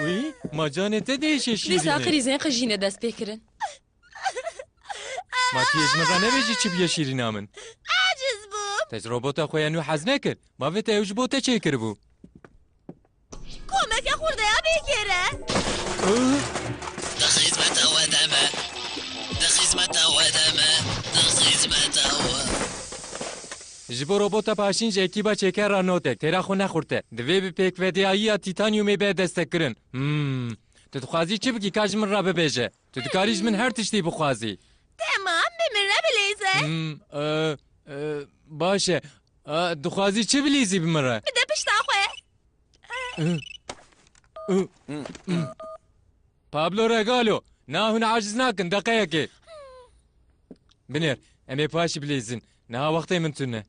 وی ماجانته دیشه دیسا شیرینه قریزین قجینه دست بکرن ما تیجمه نبیجی چی بیه شیرینه من عجز بوم تج روبوتا خویا نو حز نکر ما فیت اوج بوتا چه کر بو کمک خورده ها بگیره دخیزمت آدمه دخیزمت آدمه دخیزمت جبو روبوتا پاشین جکی با چکر را نوتک تیرا خو نخورته دوی بی پیک ودیایی تیتانیومی به دستک کرن تو دخوازی چی بگی کاج من را ببیجه تو دکاریج من هر تشتی بخوازی tamam بمرنه بلیزه باشه دخوازی چی بلیزی بمره بده پشتا خواه پابلو رگالو نه هون عاجز ناکن دقیقه بنیر امی پاشی بلیزن نه وقتی من تونه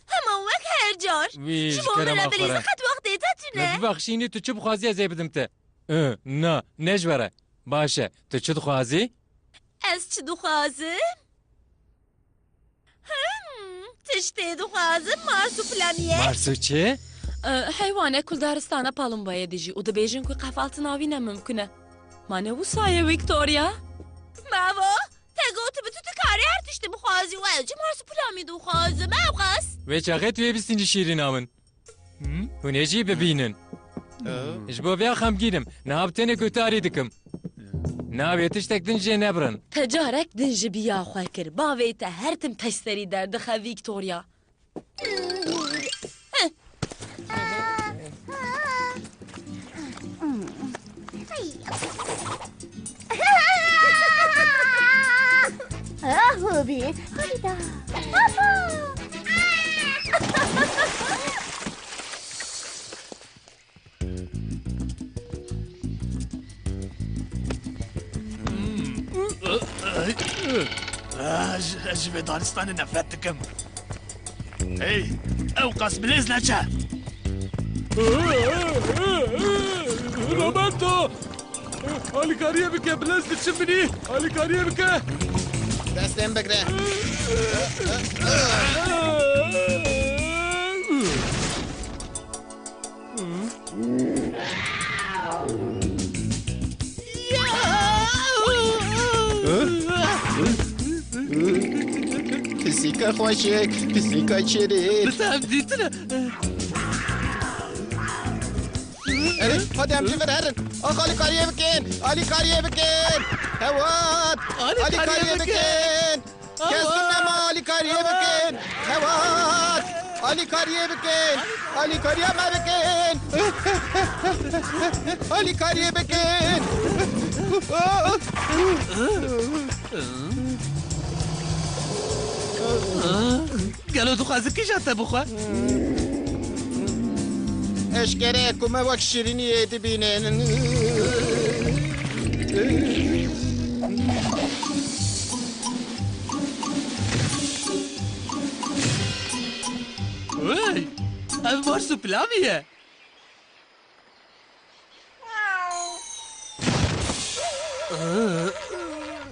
همه وقت هر جار ویش شما کرم مرنه بلیزه آخره خط وقتی تتونه ببخشینی تو چه بخوازی از بدم ته نه نجبره باشه تو چه دخوازی؟ از چی دخوازم؟ تشتی دخوازم مارسوپلامیه مارسو چه؟ حیوانه کل دارستانه پالون باید دیجی و دبیجن که قفالت ناوی نممکنه مانه و سایه ویکتوریا بابا تگوت به تو تکاری هر تشتی بخوازی و چه مارسوپلامی دخوازم اوقاس و چاقه توی بستینی شیرین آمن هونه جی ببینن جبو بیا خم گیرم نه بتنه گوتاری دکم نه بیتش تک دنجه نبرن تجارك دنج بيا خاكر باويتا هرتم تستري در دخا فيكتوريا خوبی خوبیدا اجي دارستان نفرتكم اي اوقس بليز لجا روبرتو Ali kariye bike bilez için beni Ali kariye bike دستم بگره پسیکا خوشک پسیکا چیری بتهم ديتنا hadi amca ver herrin. Ali kariye bikin. Ali kariye bikin. Hevat. Ali kariye bikin. Keskin ama Ali kariye bikin. Hevat. Ali kariye bikin. Ali kariye ma bikin. Ali kariye bikin. قالوا دخازك كيش حتى بخوا اشکره کمه وک شیرینی دبینن وی اف مارسوپلامیه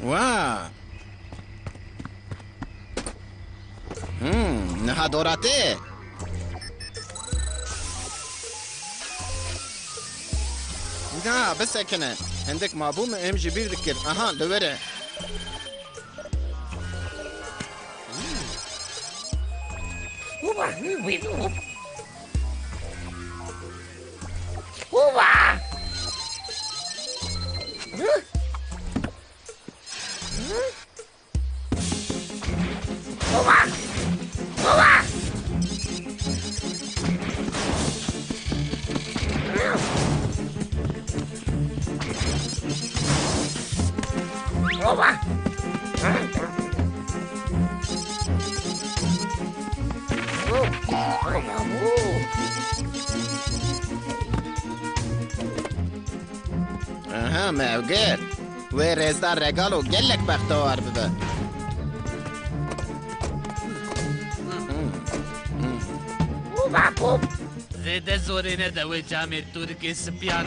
واه نها دوراته نه بسکنه هندك مابوم ام جبير ذكر اها لوره اها معقول ورزدار رجالو قلك بختوار ببا زیده زورینه دوی جامع ترکی سپیان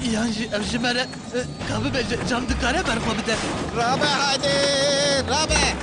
یعنی اف جمره کابه به جام دکاره برخوا بده رابع هادي رابع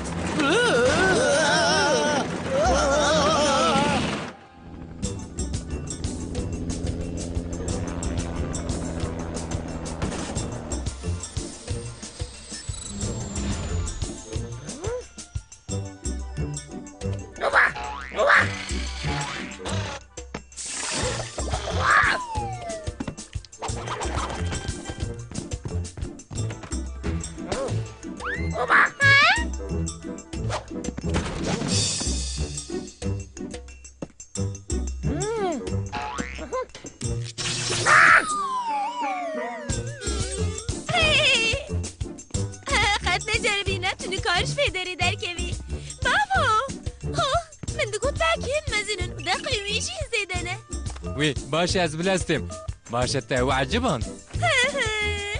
کارش پیداری در کبی بابا من دگو تاکین مزنون ده قیمیشی زیدنه وی باشه از بلستم باشه تا و عجبان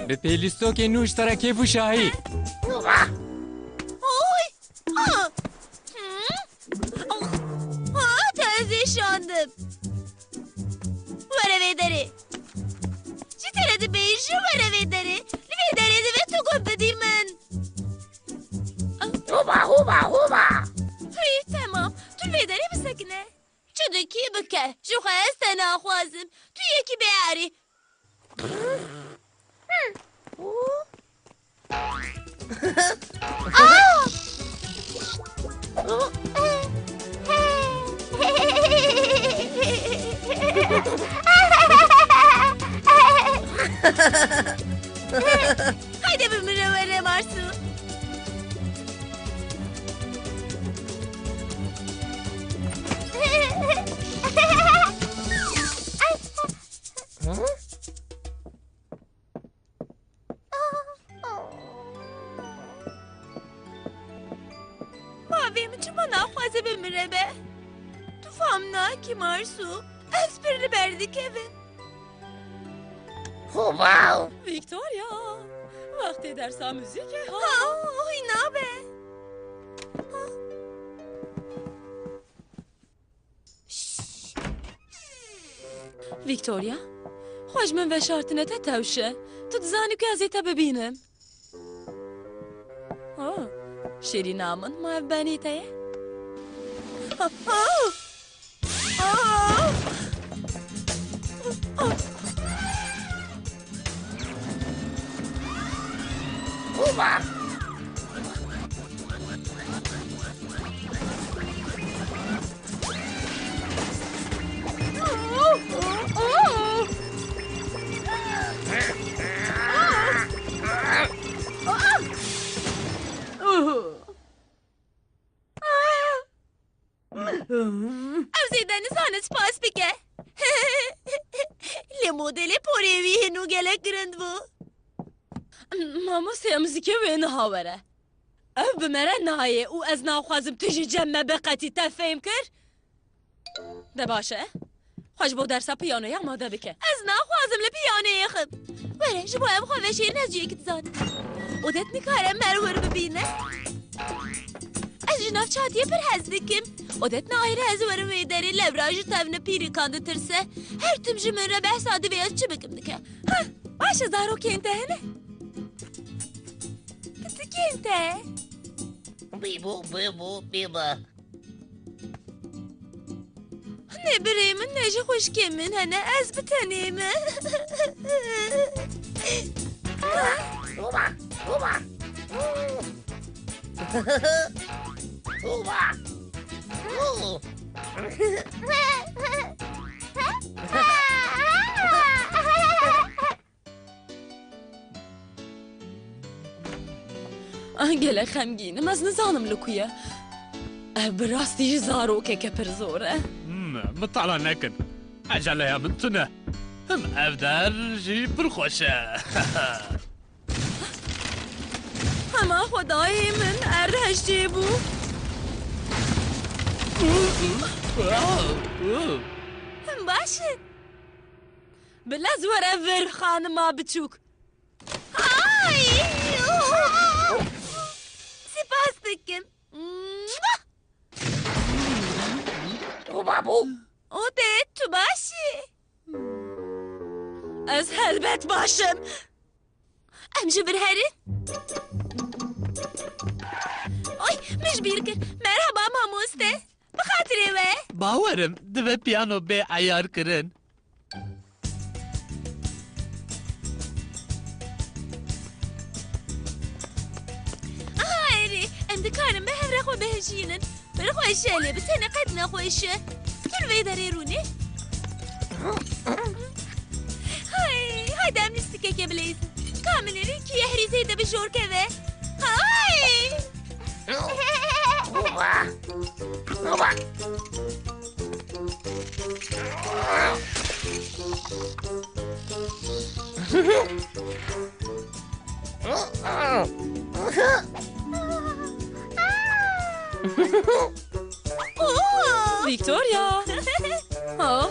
به پیلیستو که نوش ترا کیف و شاهی تازه شاندم وره داره چی ترده بیشو وره داره ده تو گم بدی من تمام تو الفيدري بسكنه شدو كي بكه شو خاست انا خوازم تو يكي بيعري هيدا بالمنورة مارسو ماوی من چما نخوازه بمیره به تو فهمنا کی مارسو اسپر بردی کوین واو ویکتوریا وقتی درس موزیکه ها اینا به ویکتوریا خوش من و شارتنه توشه تو دزانی که ازیتا ببینم شیری نامن ما بنی تایه زیدن سانت پاس بگه لی مدل پوریوی هنو گله گرند بو ماما سیمزیکه و اینو هاوره او بمره نهایه او از ناخوازم تجی جمع بقتی تفهم کر ده باشه خوش بو درسا پیانوی آماده بکه از نخوازم لپیانه یخم وره جبو ام خواه نزجوی کت زانم ودت نکارم مرور ببینه از جناف چاتیه پر هز بکم ودت ناهیر هز ورم ویداری لبراج تاون پیری کانده ترسه هر تم جمن را بحثاده بیاز چه بکم دکه باشه زارو که انته هنه کتی که انته بیبو نه برای من نجه خوش که من هنه از بتنیمه گله خمگینم از نزانم لکویه براستی زارو که پر زوره مطلع نکن عجله یا منتنه هم افدار جی برخوشه همه خدای من ارهشتی بو هم باشه بلز وره ور خانما بچوک آی سپاس دکم او ده تو باشی از هلبت باشم امجو برهرین oy مش بيركر مرحبا ماموسته بخاطري وي باورم دبه پیانو به عیار کرن هايري عند كارم بهم رخو بهجينن برخو الشالي بس انا قد نخوش كل في ضريروني هاي دام نستكيك يا بليز كامل ريكي يحري زيدا بجور كذا هاي ویکتوریا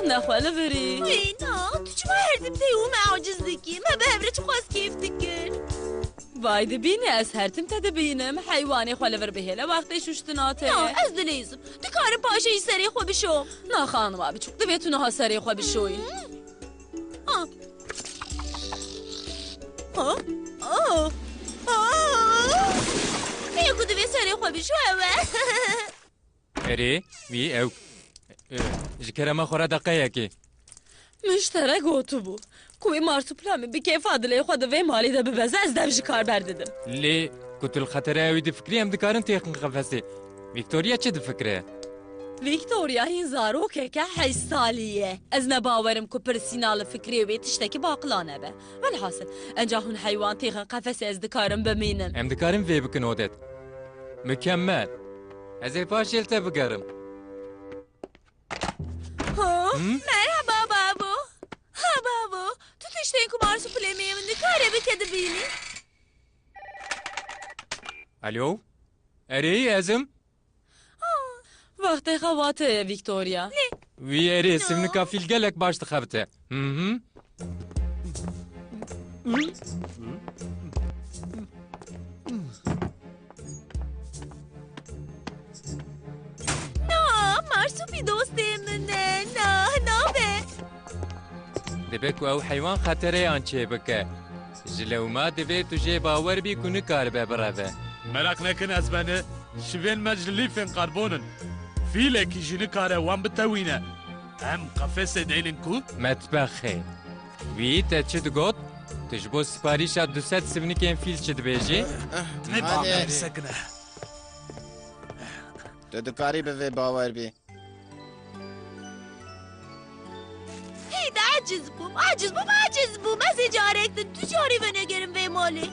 نخواله بری وينا تجمع هردم تيو مع عجزكي ما بهبرش خواست كيف تكر وای دبینی از هرتم تدبینم حیوانی خواله ور بهله وقتی شوشتناته نه از دلیزم دکار پاشه ای سری خوب بشو نه خانم آبی چوک دویتونه ها سری خواه بشوی یکو دوی سری خوب بشو اری وی او جکره ما خورا دقیقه کی مشترک اوتو بو کوی مارسوپلامی بی کیف adile خود وی مالی ده ببزه از devji kar ber dedim. لی کتل خطره اوی دی فکری هم دکارن تیخن قفسی ویکتوریا چه دی فکره؟ ویکتوریا هین زاروکه که 8 سالیه از نباورم که پرسینال فکری وی تشتکی باقلانه به والحاصل انجا هون حیوان تیخن قفسی از دکارم بمینم هم دکارن وی بکن اودت مکمل از ای پاشیل تا بگرم مرحبا بابو ها بابو تو تشتین که مارسوپلامی من دکاره بکده بینی الو اری ازم وقتی خواته ویکتوریا وی اری سمن کافیل گلک باش تخبته مارسوپی دوستی منه نه به دبک او حیوان خطره آن چه بکه جلو ما دبی تو جه باور بی کنه کار ببره merak nekin ez beni şiven meclifin karbonun fileki jini kare wan bitewine em kafese değilin ku مطبخه وی تا چه دگوت تجبو سپاریشا 200 سبنیکین فیل چه دبیجی ne bağır sakın تو دکاری به وی باور بی هیدا عجز بوم از اجارهکتن تو جاری و نگرم به مالی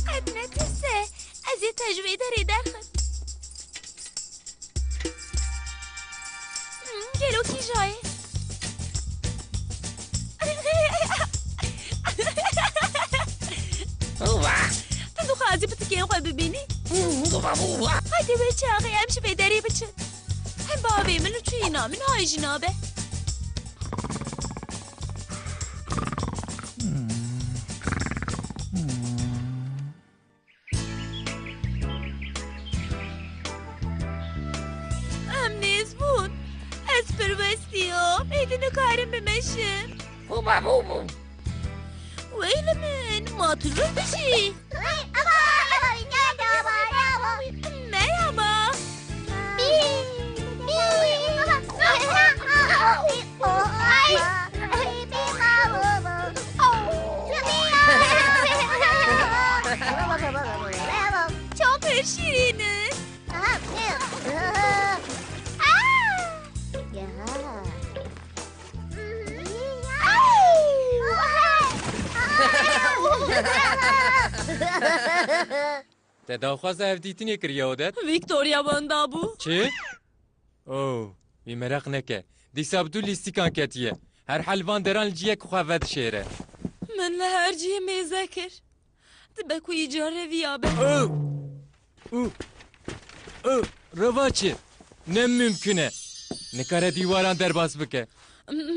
قد نترسه از یه تجربه داری درخن گلو کی جایه تو خوازی بتکین خواه ببینی هایده بچه آقای همشه بیداری بچه هم بابی منو توی اینا من های جنابه نکارم بمشم ویل من ما تو رو بشی مرحبا çok şiriniz Te daxwaz ev dîtinê kiriye odet? Victoria wenda bû. Çi? Oh, wî mereq neke. Dîsa bi tu lîstîkan ketiye. Her helvan deran li ciyek xwe vedişêre. Min li her cihê mêze kir. Dibe ku yî carê viya be. Reva çi? Ne mümkün e. Nikare dîwaran derbas bike.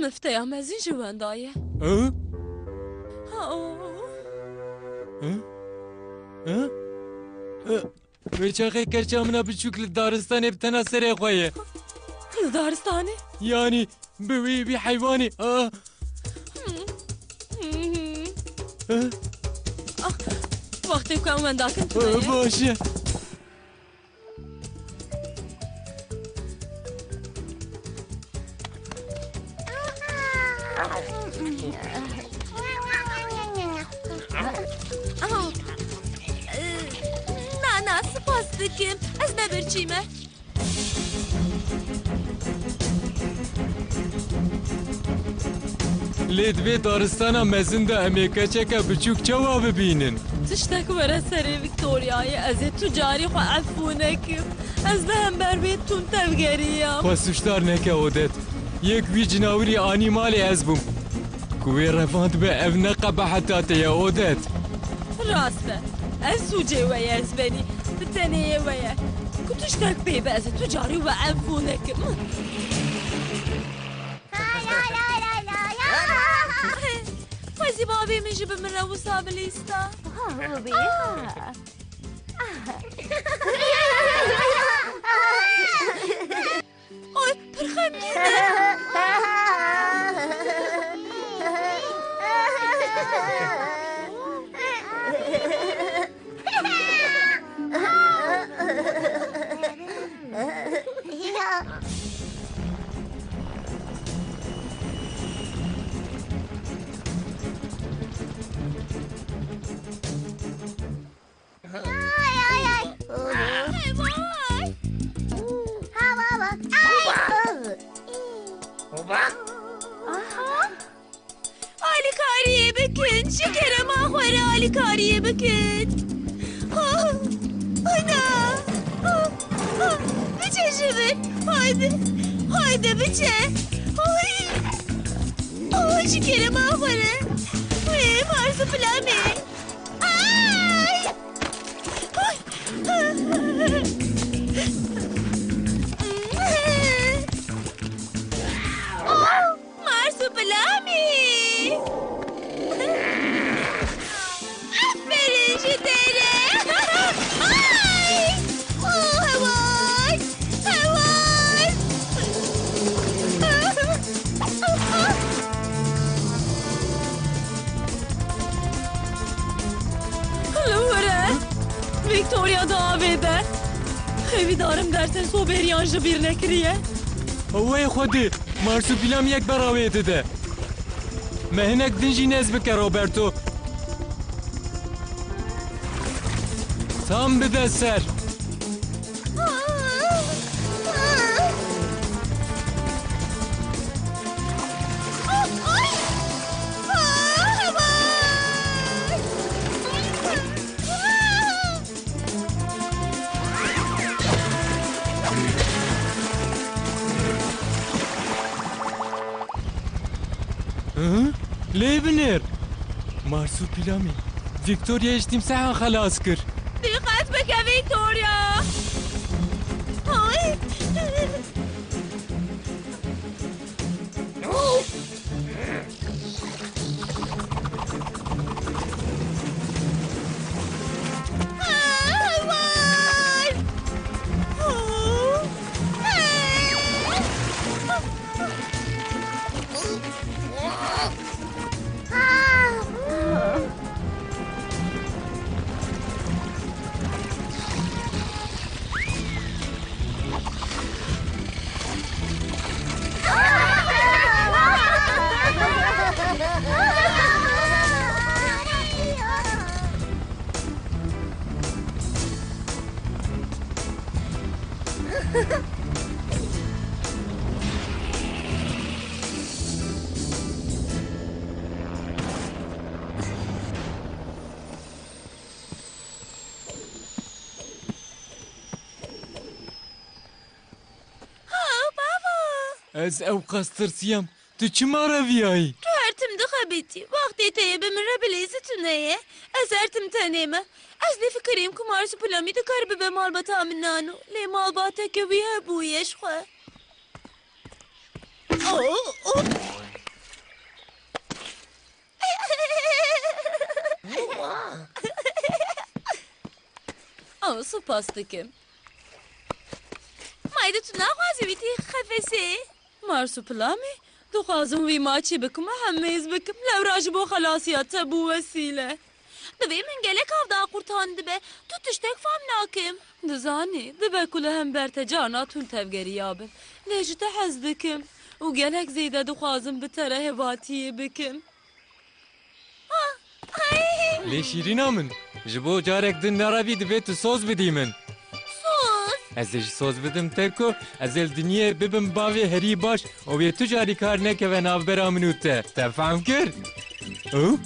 Mifteya mezin ji wenda ye. Wêçaxê kerça min a biçûk li daristanê bi tena serê xwe ye. Li daristanê? Yani bi wî bir heywanê. Wextê ku em wendakin tune. Baş e. Na spas dikim ez nebirçîme Lê divê daristana mezin de em ê keçeka biçûk çawa bibînin. Tiştek were serê Victoriayê ez ê tu carî xwe efû nekim. Ez de hem ber wê tûn tevgeriyam. Xwe suçdar neke odet. Yek wî cinawirî anîmalê ez bûm. Ku wê revand be ev neqebehet te ye odet. Rast be. Ez sûcê we ye ez benî. Bi tenê we ye. Ku tiştek pê be ez ê tu carî we efû nekim. Xwezî bavê min ji bi min re wisa bilîsta. Ay pir xemgîn e. Alikariye bikin, şekerim ahvara alikariye bikin. Ana, biçe şirin, haydi biçe. Şekerim ahvara, marsı flami. Ay! Marsupilami! Aferin Jütere! Ay! Havaş! Havaş! Lure! Victoria davede. Xevidarım dersen soberiyan ji bir nekiriye. Wê xwedê, marsupîlam yek berawê dide. مهنك دنجي ناس بك روبرتو tam بده سر ليه بنير مارسو بيلامي فيكتوريا اجتم ساعة خلاص كر دقت بك فيكتوريا. هاي. از او قصر سيام تو چما رویایی تو هرتم دخبيتي وقتي تيب من ربليزة تنية أزرتم تنيمة أزلي فكريم كمارس بلامي تكرب بمال بطا منانو لي مال باتك ويا بويا شخوا او سپاس دکم مايدة تناغوازي بيتي خفسي مارسو پلامی دخوازم وی ماچی بکم همیز بکم لو راجبو خلاصیات بو وسیله دبي من قالك هفضا قرطان دبي تو تشتك فام ناكم دزانی دبه کله هم برت جانا تون تفگری یابم لیج تحز دکم و گلک زیده دخوازم بتره هباتی بکم لی شیرینا من جبو جارك دن نرابي دبيت صوص بدي من از صوص بدم تركو از الدنيا ببم باوي هري باش او بي تجاري كار نكه ناف برا منوته تفهم كر او